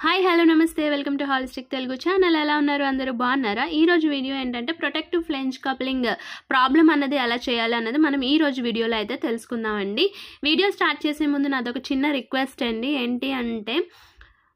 Hi hello నమస్తే welcome to holistic Telugu channel. ఎలా ఉన్నారు? అందరూ బాగున్నారా? ఈ రోజు వీడియో ఏంటంటే ప్రొటెక్టివ్ ఫ్లేంజ్ కప్లింగ్ ప్రాబ్లం అన్నది ఎలా చేయాలి అన్నది మనం ఈ రోజు వీడియోలో అయితే తెలుసుకుందామండి. వీడియో స్టార్ట్ చేసే ముందు నాదొక చిన్న రిక్వెస్ట్ అండి. ఏంటి అంటే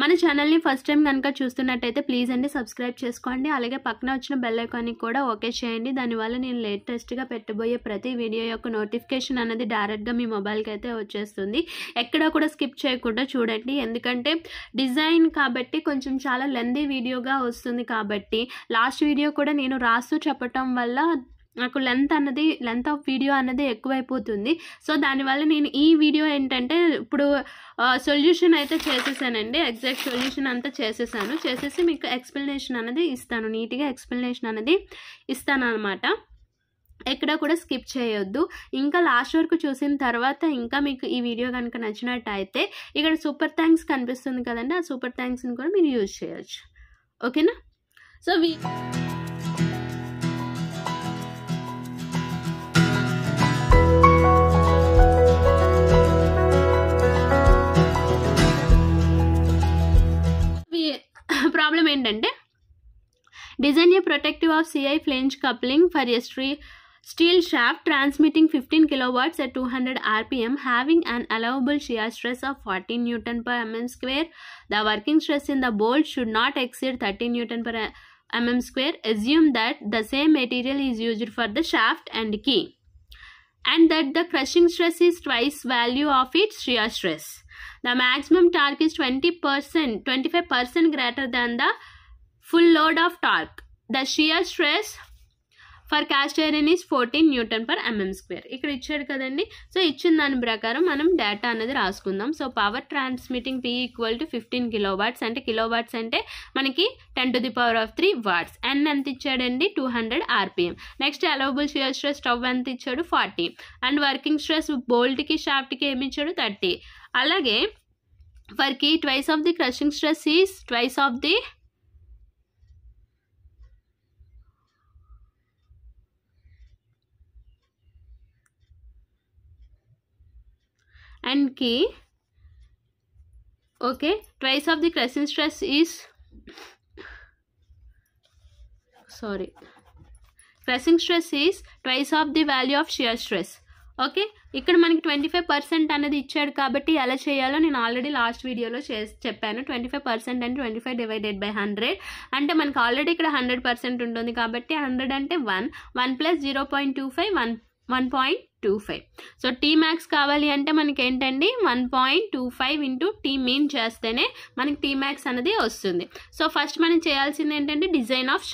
మన ఛానల్ని ఫస్ట్ టైం కనుక చూస్తున్నట్టయితే ప్లీజ్ అండి సబ్స్క్రైబ్ చేసుకోండి. అలాగే పక్కన వచ్చిన బెల్ ఐకాన్ని కూడా ఓకే చేయండి. దానివల్ల నేను లేటెస్ట్గా పెట్టబోయే ప్రతి వీడియో యొక్క నోటిఫికేషన్ అనేది డైరెక్ట్గా మీ మొబైల్కి అయితే వచ్చేస్తుంది. ఎక్కడా కూడా స్కిప్ చేయకుండా చూడండి. ఎందుకంటే డిజైన్ కాబట్టి కొంచెం చాలా లెందీ వీడియోగా వస్తుంది కాబట్టి లాస్ట్ వీడియో కూడా నేను రాస్తూ చెప్పటం వల్ల నాకు లెంత్ ఆఫ్ వీడియో అన్నది ఎక్కువైపోతుంది. సో దానివల్ల నేను ఈ వీడియో ఏంటంటే ఇప్పుడు సొల్యూషన్ అయితే చేసేసానండి. ఎగ్జాక్ట్ సొల్యూషన్ అంతా చేసేసి మీకు ఎక్స్ప్లెనేషన్ అనేది ఇస్తాను. నీట్గా ఎక్స్ప్లెనేషన్ అనేది ఇస్తాను అనమాట. ఎక్కడ కూడా స్కిప్ చేయొద్దు. ఇంకా లాస్ట్ వరకు చూసిన తర్వాత ఇంకా మీకు ఈ వీడియో కనుక నచ్చినట్టయితే ఇక్కడ సూపర్ థ్యాంక్స్ కనిపిస్తుంది కదండి, ఆ సూపర్ థ్యాంక్స్ని కూడా మీరు యూజ్ చేయొచ్చు. ఓకేనా? సో ప్రాబ్లం ఏంటంటే design A protective of CI flange coupling for a steel shaft transmitting 15 kilowatts at 200 rpm having an allowable shear stress of 40 Newton per mm square. The working stress in the bolt should not exceed 30 Newton per mm square. Assume that the same material is used for the shaft and key and that the crushing stress is twice value of its shear stress. The maximum torque is 25% greater than the full load of torque. The shear stress for cast iron is 14 Newton per mm square. ఇక్కడ ఇచ్చాడు కదండి. So ఇచ్చిన దాని ప్రకారం మనం data అనేది రాసుకుందాం. So power transmitting P equal to 15 kilowatts అంటే కిలోవాట్స్ అంటే మనకి 10⁻³ watts. N ఎంత ఇచ్చాడండి? 200 rpm. Next allowable shear stress స్టవ్ ఎంత ఇచ్చాడు? 40. అండ్ వర్కింగ్ స్ట్రెస్ బోల్ట్కి షాఫ్ట్కి ఏమి ఇచ్చాడు? 30. అలాగే for key twice of the crushing stress is twice of the and key. Okay, twice of the crushing stress is crushing stress is twice of the value of shear stress. Okay, ఇక్కడ మనకి 25% అనేది ఇచ్చాడు కాబట్టి ఎలా చేయాలో నేను already last వీడియోలో చెప్పాను. 25% అంటే 25 డివైడెడ్ బై 100 అంటే మనకు ఆల్రెడీ ఇక్కడ 100% ఉంటుంది కాబట్టి 100 అంటే 1 ప్లస్ 0.25 1.25. సో టీ మ్యాక్స్ కావాలి అంటే మనకి ఏంటండి 1.25 ఇంటూ టీ మీన్ చేస్తేనే మనకి టీ మ్యాక్స్ అనేది వస్తుంది. సో ఫస్ట్ మనం చేయాల్సింది ఏంటంటే డిజైన్ ఆఫ్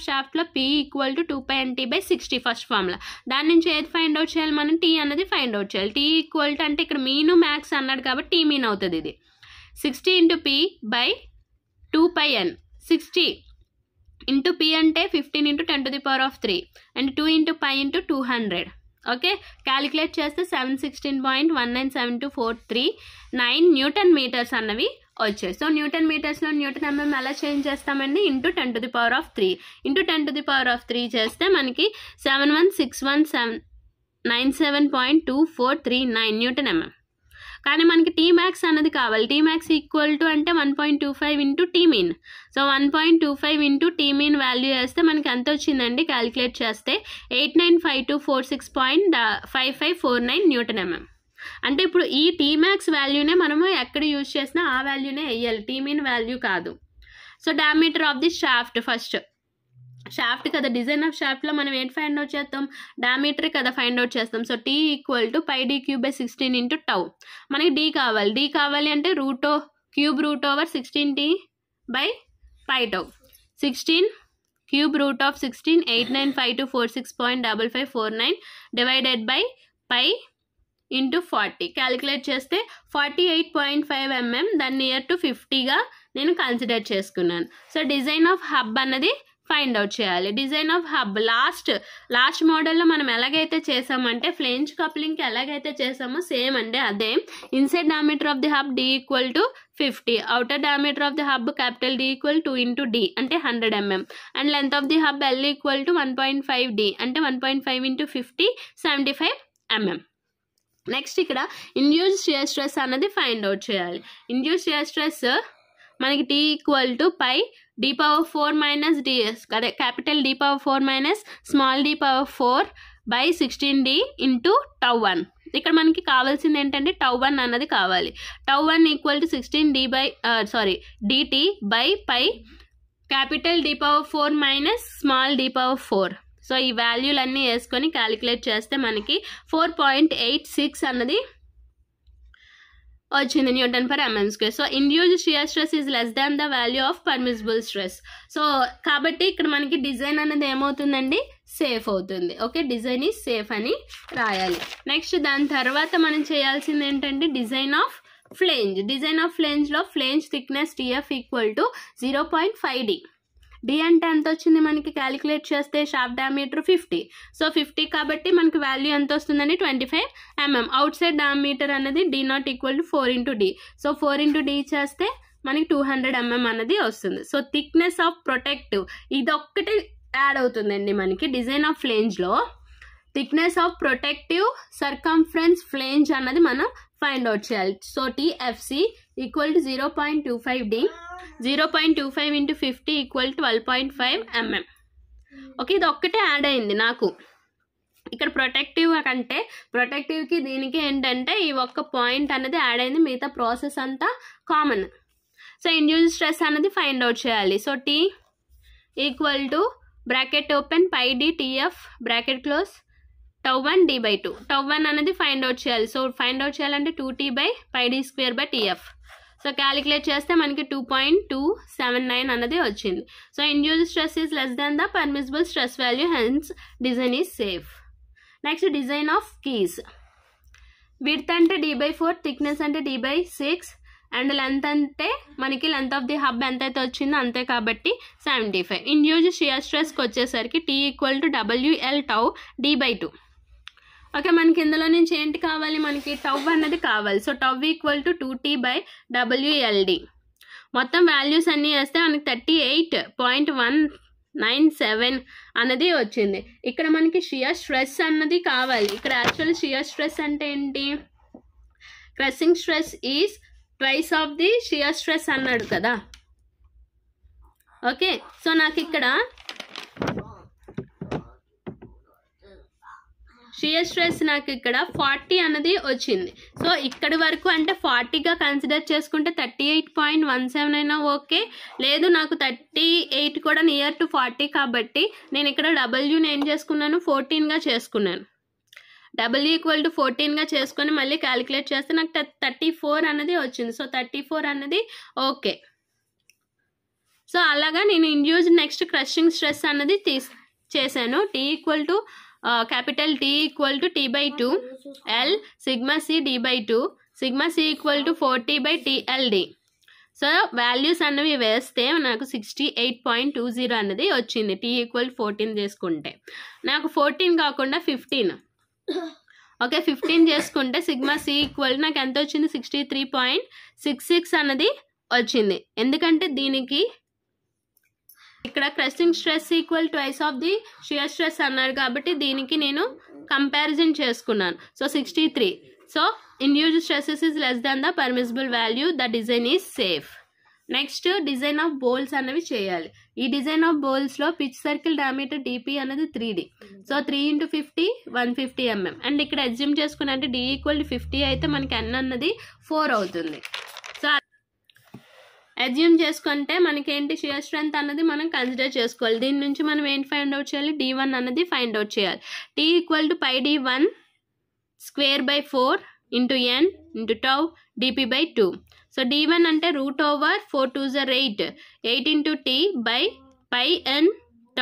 షాఫ్ట్లో P equal to 2πnt/60 first formula. దాని నుంచి ఏది ఫైండ్ అవుట్ చేయాలి? మనం టీ అనేది ఫైండ్ అవుట్ చేయాలి. టీ ఈక్వల్ టు అంటే ఇక్కడ మీను మ్యాక్స్ అన్నాడు కాబట్టి టీ మీన్ అవుతుంది. ఇది 60 ఇంటూ P/2πn. 60 ఇంటూ P అంటే 15 into 10⁻³ and 2 into π into 200. Okay, calculate చేస్తే 716.1972439 న్యూటన్ మీటర్స్ అన్నవి వచ్చాయి. సో న్యూటన్ మీటర్స్లో న్యూటన్ ఎంఎం ఎలా చేంజ్ చేస్తామండి? ఇంటూ 10⁻³ ఇంటూ 10⁻³ చేస్తే మనకి 71697.2439 న్యూటన్ ఎంఎం. కానీ మనకి టీ మ్యాక్స్ అన్నది కావాలి. టీ మ్యాక్స్ ఈక్వల్ టు అంటే 1.25 into T mean. So 1.25 into T mean value వేస్తే మనకి ఎంత వచ్చిందండి? క్యాలిక్యులేట్ చేస్తే 895246.5549 న్యూటన్ ఎంఎం. అంటే ఇప్పుడు ఈ టీ మ్యాక్స్ వాల్యూనే మనము ఎక్కడ యూజ్ చేసినా ఆ వాల్యూనే వేయాలి, టీ మీన్ వాల్యూ కాదు. So diameter of the shaft, first shaft కదా, డిజైన్ ఆఫ్ షాఫ్ట్లో మనం ఏంటి ఫైండ్ అవుట్ చేస్తాం? డయామీటర్ కదా ఫైండ్ అవుట్ చేస్తాం. So T equal to πd³/16 into tau. మనకి డి కావాలి అంటే √16t/π/τ. 16 cube √16 895246.5549 divided by π into 40. Calculate చేస్తే 48.5 mm. దాన్ని నియర్ టు 50గా నేను కన్సిడర్ చేసుకున్నాను. సో డిజైన్ ఆఫ్ హబ్ అన్నది ఫైండ్ అవుట్ చేయాలి. డిజైన్ ఆఫ్ హబ్ లాస్ట్ మోడల్లో మనం ఎలాగైతే చేసామంటే ఫ్లేంజ్ కప్లింగ్కి ఎలాగైతే చేసామో సేమ్ అండి అదే. Inside diameter of the hub D equal to 50. Outer diameter of the hub capital D equal 2 into D అంటే 100 mm. And length of the hub L equal to 1.5 D అంటే 1.5 ఇంటూ 50 75 mm. నెక్స్ట్ ఇక్కడ induced shear stress అన్నది find out చేయాలి. Induced shear stress మనకి T equal to pi d⁴ - d అదే capital d⁴ - small d⁴ by 16d into τ1. ఇక్కడ మనకి కావాల్సింది ఏంటంటే τ1 అన్నది కావాలి. τ1 equal to 16d dt by pi capital d⁴ - small d⁴. So ఈ వాల్యూలన్నీ వేసుకొని క్యాలిక్యులేట్ చేస్తే మనకి 4.86 అన్నది వచ్చింది Newton/mm². So induced shear stress is less than the value of permissible stress. So కాబట్టి ఇక్కడ మనకి డిజైన్ అనేది ఏమవుతుందండి, సేఫ్ అవుతుంది. ఓకే, డిజైన్ ఈజ్ సేఫ్ అని రాయాలి. నెక్స్ట్ దాని తర్వాత మనం చేయాల్సింది ఏంటంటే design of flange. Design of ఫ్లేంజ్లో flange thickness TF equal to 0.5d. D అంటే ఎంత వచ్చింది మనకి క్యాలిక్యులేట్ చేస్తే షాఫ్ట్ డయామీటర్ 50. సో 50 కాబట్టి మనకి వాల్యూ ఎంత వస్తుందండి 25 mm. అవుట్ సైడ్ డయామీటర్ అనేది D0 equal to 4 × D. So 4 × D చేస్తే మనకి 200 mm అనేది వస్తుంది. సో థిక్నెస్ ఆఫ్ ప్రొటెక్టివ్ ఇదొక్కటి యాడ్ అవుతుందండి మనకి డిజైన్ ఆఫ్ ఫ్లేంజ్లో. Thickness of protective circumference flange అన్నది మనం ఫైండ్ అవుట్ చేయాలి. So TFC equal to 0.25d. 0.25 × 50 equal 12.5 mm. Okay, ఇది ఒక్కటే యాడ్ అయింది నాకు ఇక్కడ. ప్రొటెక్టివ్ అంటే ప్రొటెక్టివ్కి దీనికి ఏంటంటే ఈ ఒక్క పాయింట్ అనేది యాడ్ అయింది, మిగతా ప్రాసెస్ అంతా కామన్. సో ఇండ్యూస్డ్ స్ట్రెస్ అనేది ఫైండ్ అవుట్ చేయాలి. So T equal to bracket open πd TF bracket close τ1 d/2. τ1 అనేది ఫైండ్ అవుట్ చేయాలి. సో ఫైండ్ అవుట్ చేయాలంటే 2t/πd² TF. సో క్యాలిక్యులేట్ చేస్తే మనకి 2.279 అన్నది వచ్చింది. So induced stress is less than the permissible stress value, hence design is safe. Next design of keys. Width అంటే d/4, thickness అంటే d/6 and length అంటే మనకి length of the hub ఎంతైతే వచ్చిందో అంతే కాబట్టి 75. ఇండ్యూస్డ్ షియర్ స్ట్రెస్కి వచ్చేసరికి T equal to WL τ d/2. Okay, మనకి ఇందులో నుంచి ఏంటి కావాలి, మనకి τ అన్నది కావాలి. So τ equal to 2t/WLD. మొత్తం వాల్యూస్ అన్నీ వేస్తే మనకి 38.197 అన్నది వచ్చింది. ఇక్కడ మనకి షియర్ స్ట్రెస్ అన్నది కావాలి. ఇక్కడ యాక్చువల్ షియర్ స్ట్రెస్ అంటే ఏంటి, crushing stress is twice of the shear stress అన్నాడు కదా. ఓకే, సో నాకు ఇక్కడ షియర్ స్ట్రెస్ నాకు ఇక్కడ 40 అన్నది వచ్చింది. సో ఇక్కడి వరకు అంటే 40గా కన్సిడర్ చేసుకుంటే 38.17 అయినా ఓకే, లేదు నాకు 38 కూడా నియర్ టు 40 కాబట్టి నేను ఇక్కడ డబ్ల్యూని ఏం చేసుకున్నాను 14గా చేసుకున్నాను. W ఈక్వల్ టు 14గా చేసుకొని మళ్ళీ క్యాలిక్యులేట్ చేస్తే నాకు 34 అన్నది వచ్చింది. సో 34 అన్నది ఓకే. సో అలాగా నేను ఇండ్యూస్డ్ నెక్స్ట్ క్రషింగ్ స్ట్రెస్ అన్నది చేశాను. T equal to capital T equal to t/2 L sigma C d/2 sigma C equal to 40/TLD. So values అన్నవి వేస్తే నాకు 68.20 అన్నది వచ్చింది. T ఈక్వల్ 14 చేసుకుంటే నాకు 14 కాకుండా 15. ఓకే, 15 చేసుకుంటే సిగ్మా C ఈక్వల్ నాకు ఎంత వచ్చింది 63.66 అన్నది వచ్చింది. ఎందుకంటే దీనికి ఇక్కడ crushing stress equal twice of the shear stress అన్నారు కాబట్టి దీనికి నేను కంపారిజన్ చేసుకున్నాను. So 63. So induced stresses is less than the permissible value, the design is safe. Next design of bolts అనేవి చేయాలి. ఈ డిజైన్ ఆఫ్ బోల్స్లో పిచ్ సర్కిల్ డయామీటర్ DP అనేది 3D. So 3 × 50 150 mm. అండ్ ఇక్కడ అజ్యూమ్ చేసుకుని అంటే D ఈక్వల్ టు 50 అయితే మనకి N అన్నది 4 అవుతుంది. సో అజ్యూమ్ చేసుకుంటే మనకేంటి షియర్ స్ట్రెంత్ అన్నది మనం కన్సిడర్ చేసుకోవాలి. దీని నుంచి మనం ఏంటి ఫైండ్ అవుట్ చేయాలి, D1 అన్నది ఫైండ్ అవుట్ చేయాలి. T equal to πd1² /4 × N × τ dp/2. So D1 అంటే √4 2 = 8 × T/πn τ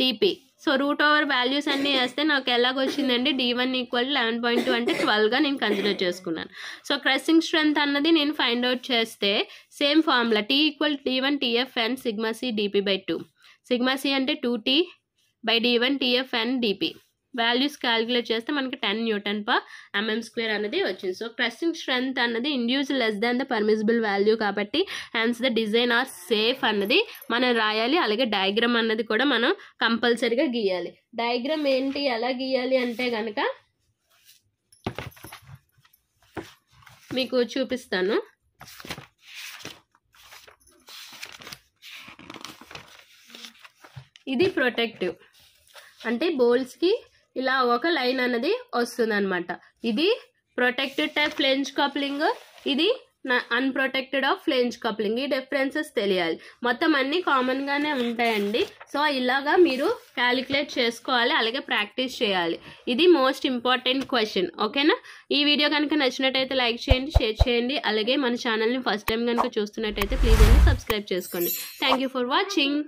dp. So √over values అన్నీ వేస్తే నాకు ఎలాగొచ్చిందండి D1 ఈక్వల్ 11.2 అంటే 12గా నేను కన్సిడర్ చేసుకున్నాను. సో క్రషింగ్ స్ట్రెంత్ అన్నది నేను ఫైండ్ అవుట్ చేస్తే same formula T equal D1 TFN sigma C dp/2. Sigma C అంటే 2T/D1 TFN dp. Values calculate చేస్తే మనకి 10 Nm² అనేది వచ్చింది. సో క్రషింగ్ స్ట్రెంత్ అన్నది induce less than the permissible value కాబట్టి hence the design are safe అన్నది మనం రాయాలి. అలాగే డయాగ్రామ్ అన్నది కూడా మనం కంపల్సరీగా గీయాలి. డయాగ్రామ్ ఏంటి ఎలా గీయాలి అంటే కనుక మీకు చూపిస్తాను. ఇది ప్రొటెక్టివ్, అంటే బోల్స్కి ఇలా ఒక లైన్ అనేది వస్తుంది అనమాట. ఇది ప్రొటెక్టెడ్ టైప్ ఫ్లేంజ్ కప్లింగ్, ఇది అన్ప్రొటెక్టెడ్ ఆఫ్ ఫ్లేంజ్ కప్లింగ్. ఈ డిఫరెన్సెస్ తెలియాలి. మొత్తం అన్నీ కామన్గానే ఉంటాయండి. సో ఇలాగా మీరు క్యాలిక్యులేట్ చేసుకోవాలి, అలాగే ప్రాక్టీస్ చేయాలి. ఇది మోస్ట్ ఇంపార్టెంట్ క్వశ్చన్. ఓకేనా? ఈ వీడియో కనుక నచ్చినట్టయితే లైక్ చేయండి, షేర్ చేయండి, అలాగే మన ఛానల్ని ఫస్ట్ టైం కనుక చూస్తున్నట్టయితే ప్లీజ్ అండి సబ్స్క్రైబ్ చేసుకోండి. Thank you for watching.